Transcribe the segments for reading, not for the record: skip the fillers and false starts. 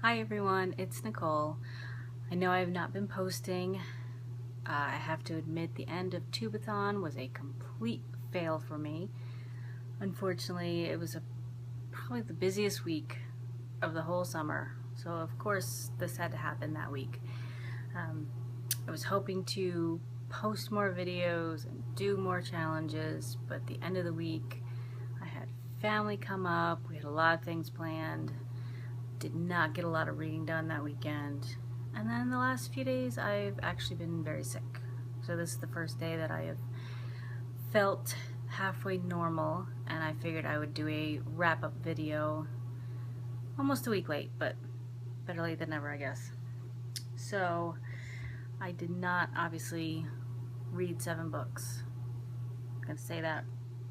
Hi everyone, it's Nicole. I know I have not been posting. I have to admit the end of BookTube-A-Thon was a complete fail for me. Unfortunately, it was probably the busiest week of the whole summer, so of course this had to happen that week. I was hoping to post more videos and do more challenges, but at the end of the week I had family come up, we had a lot of things planned. Did not get a lot of reading done that weekend. And then the last few days I've actually been very sick. So this is the first day that I have felt halfway normal, and I figured I would do a wrap-up video almost a week late, but better late than never, I guess. So I did not obviously read 7 books. I'm gonna say that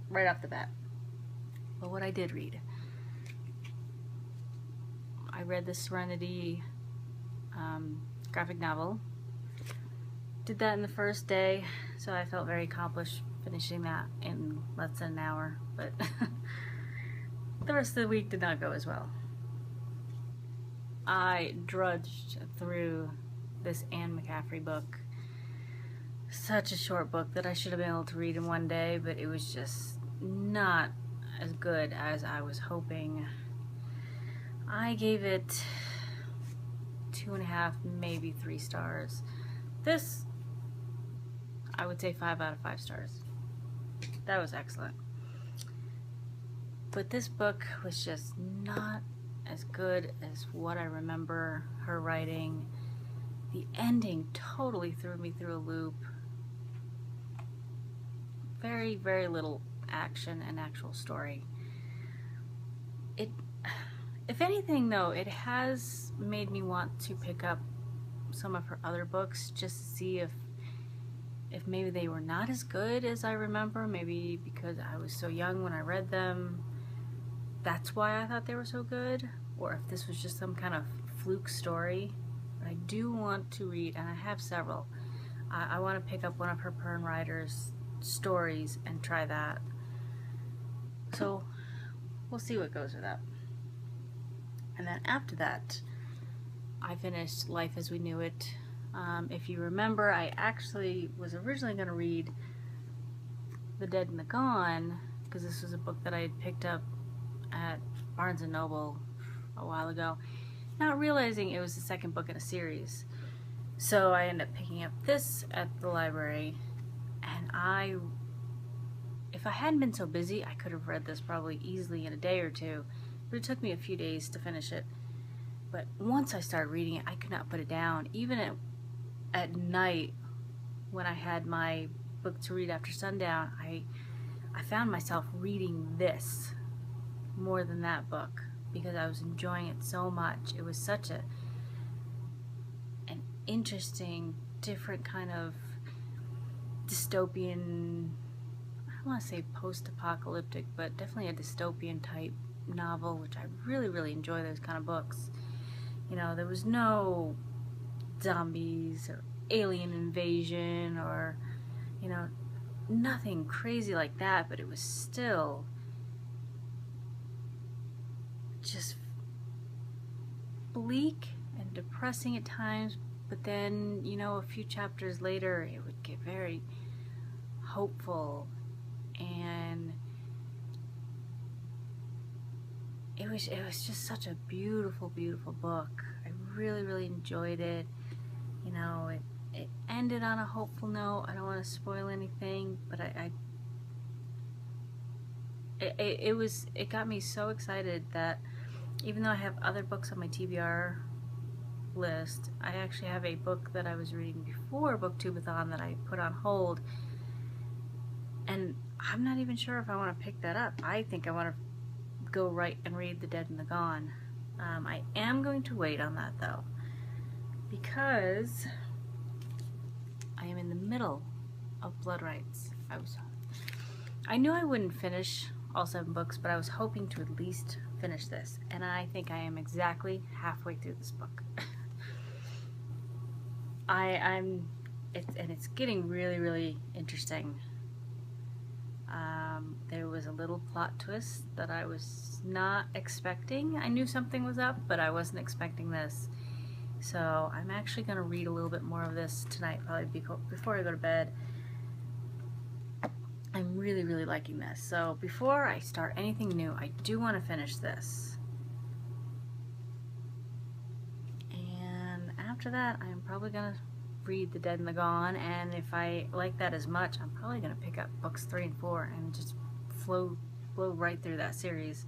right off the bat. But what I did read, I read the Serenity graphic novel. Did that in the first day, so I felt very accomplished finishing that in less than an hour, but the rest of the week did not go as well. I drudged through this Anne McCaffrey book. Such a short book that I should have been able to read in one day, but it was just not as good as I was hoping. I gave it 2.5, maybe 3 stars. This, I would say 5 out of 5 stars. That was excellent. But this book was just not as good as what I remember her writing. The ending totally threw me through a loop. Very, very little action and actual story. If anything though, it has made me want to pick up some of her other books just to see if maybe they were not as good as I remember. Maybe because I was so young when I read them, that's why I thought they were so good, or if this was just some kind of fluke story. But I do want to read, and I have several. I want to pick up one of her Pern writers' stories and try that. So we'll see what goes with that. And then after that, I finished Life as We Knew It. If you remember, I actually was originally going to read The Dead and the Gone, because this was a book that I had picked up at Barnes & Noble a while ago, not realizing it was the second book in a series. So I ended up picking up this at the library, and if I hadn't been so busy, I could have read this probably easily in a day or two. But it took me a few days to finish it. But once I started reading it, I could not put it down. Even at night, when I had my book to read after sundown, I found myself reading this more than that book because I was enjoying it so much. It was such an interesting, different kind of dystopian, I don't want to say post-apocalyptic, but definitely a dystopian type novel, which I really, really enjoy those kind of books. You know, there was no zombies or alien invasion or, you know, nothing crazy like that, but it was still just bleak and depressing at times. But then, you know, a few chapters later it would get very hopeful, and it was just such a beautiful, beautiful book. I really, really enjoyed it. You know, it ended on a hopeful note. I don't want to spoil anything, but it got me so excited that even though I have other books on my TBR list, I actually have a book that I was reading before BookTube-A-Thon that I put on hold, and I'm not even sure if I want to pick that up. I think I want to go right and read The Dead and the Gone. I am going to wait on that though, because I am in the middle of Blood Rights. I knew I wouldn't finish all 7 books, but I was hoping to at least finish this, and I think I am exactly halfway through this book. It's getting really, really interesting. There was a little plot twist that I was not expecting. I knew something was up, but I wasn't expecting this. So I'm actually going to read a little bit more of this tonight, probably before I go to bed. I'm really, really liking this. So before I start anything new, I do want to finish this. And after that, I'm probably going to read The Dead and the Gone, and if I like that as much, I'm probably going to pick up books 3 and 4 and just blow right through that series.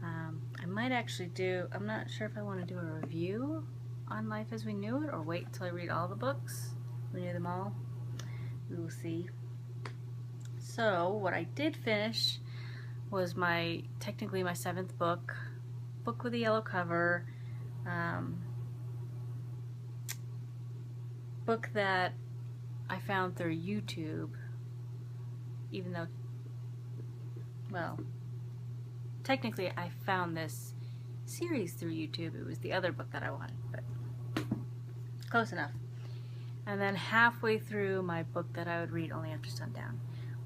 I might actually do, I'm not sure if I want to do a review on Life as We Knew It or wait until I read all the books, renew them all. We will see. So what I did finish was technically my 7th book with a yellow cover, book that I found through YouTube, even though, well, technically I found this series through YouTube. It was the other book that I wanted, but close enough. And then halfway through my book that I would read only after sundown.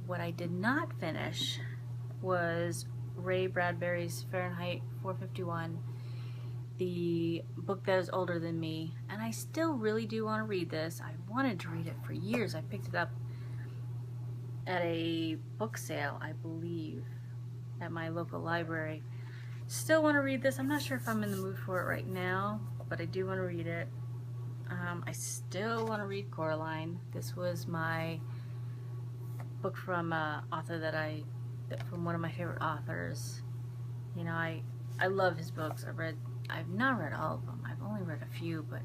What I did not finish was Ray Bradbury's Fahrenheit 451, the book that is older than me, and I still really do want to read this. I wanted to read it for years. I picked it up at a book sale, I believe, at my local library. Still want to read this. I'm not sure if I'm in the mood for it right now, but I do want to read it. I still want to read Coraline. This was my book from author from one of my favorite authors. You know, I love his books. I've not read all of them. I've only read a few, but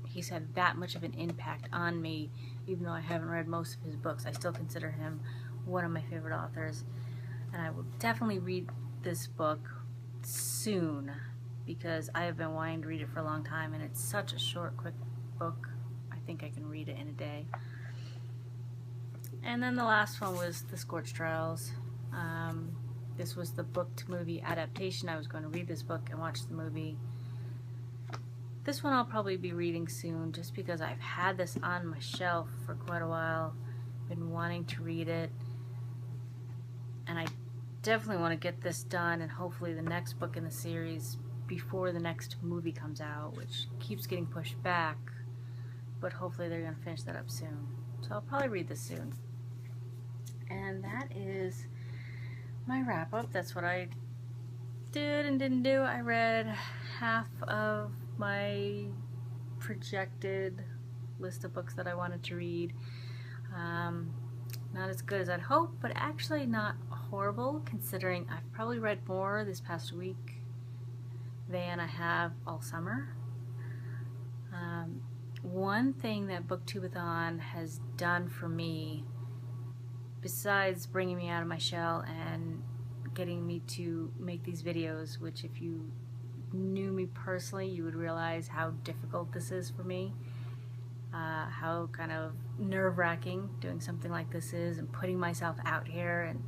he's had that much of an impact on me. Even though I haven't read most of his books, I still consider him one of my favorite authors. And I will definitely read this book soon because I have been wanting to read it for a long time, and it's such a short, quick book. I think I can read it in a day. And then the last one was The Scorched Trials. This was the book-to-movie adaptation. I was going to read this book and watch the movie. This one I'll probably be reading soon just because I've had this on my shelf for quite a while. Been wanting to read it. And I definitely want to get this done and hopefully the next book in the series before the next movie comes out, which keeps getting pushed back. But hopefully they're going to finish that up soon. So I'll probably read this soon. And that is my wrap-up. That's what I did and didn't do. I read half of my projected list of books that I wanted to read. Not as good as I'd hoped, but actually not horrible, considering I've probably read more this past week than I have all summer. One thing that BookTube-A-Thon has done for me, besides bringing me out of my shell and getting me to make these videos, which if you knew me personally, you would realize how difficult this is for me, how kind of nerve-wracking doing something like this is, and putting myself out here and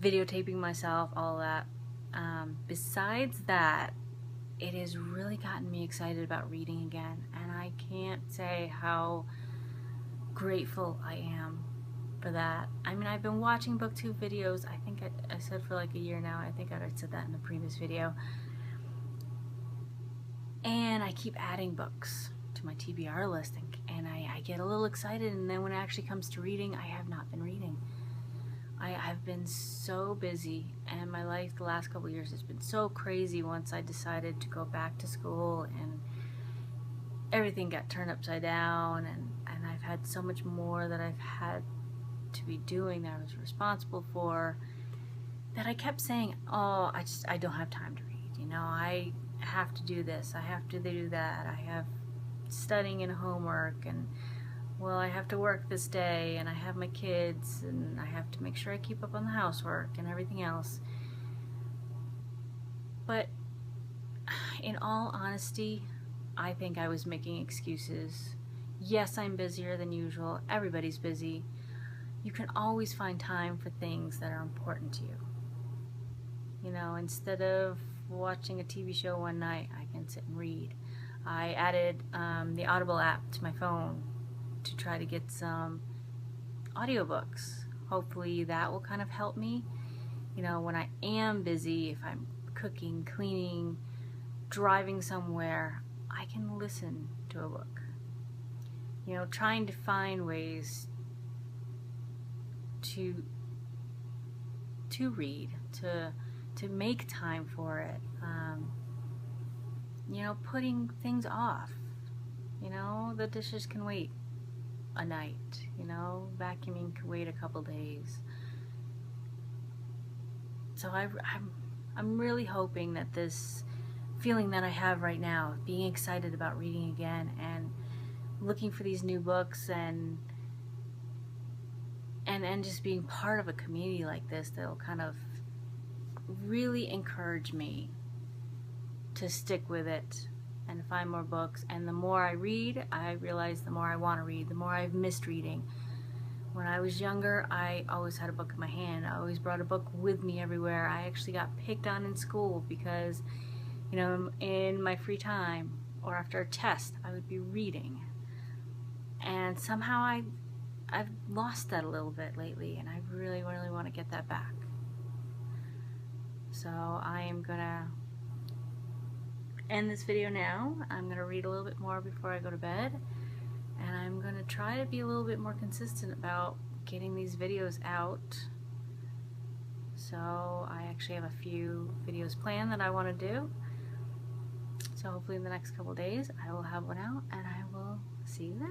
videotaping myself, all that. Besides that, it has really gotten me excited about reading again, and I can't say how grateful I am for that. I mean, I've been watching BookTube videos, I think I said for like a year now. I think I said that in the previous video. And I keep adding books to my TBR list, and I get a little excited, and then when it actually comes to reading, I have not been reading. I've been so busy, and my life the last couple years has been so crazy once I decided to go back to school, and everything got turned upside down, and I've had so much more that I've had to be doing that I was responsible for, that I kept saying, oh, I don't have time to read, you know, I have to do this, I have to do that, I have studying and homework, and well, I have to work this day, and I have my kids, and I have to make sure I keep up on the housework and everything else. But in all honesty, I think I was making excuses. Yes, I'm busier than usual. Everybody's busy. You can always find time for things that are important to you. You know, instead of watching a TV show one night, I can sit and read. I added the Audible app to my phone to try to get some audiobooks. Hopefully that will kind of help me, you know, when I am busy, if I'm cooking, cleaning, driving somewhere, I can listen to a book. You know, trying to find ways to read, to make time for it. You know, putting things off. You know, the dishes can wait a night. You know, vacuuming can wait a couple days. So I'm really hoping that this feeling that I have right now, being excited about reading again and looking for these new books and just being part of a community like this, that'll kind of really encourage me to stick with it and find more books. And the more I read, I realize the more I want to read, the more I've missed reading. When I was younger, I always had a book in my hand. I always brought a book with me everywhere. I actually got picked on in school because, you know, in my free time or after a test, I would be reading. And somehow I've lost that a little bit lately, and I really, really want to get that back. So I am gonna end this video now. I'm gonna read a little bit more before I go to bed, and I'm gonna try to be a little bit more consistent about getting these videos out. So I actually have a few videos planned that I want to do. So hopefully in the next couple days I will have one out, and I will see you then.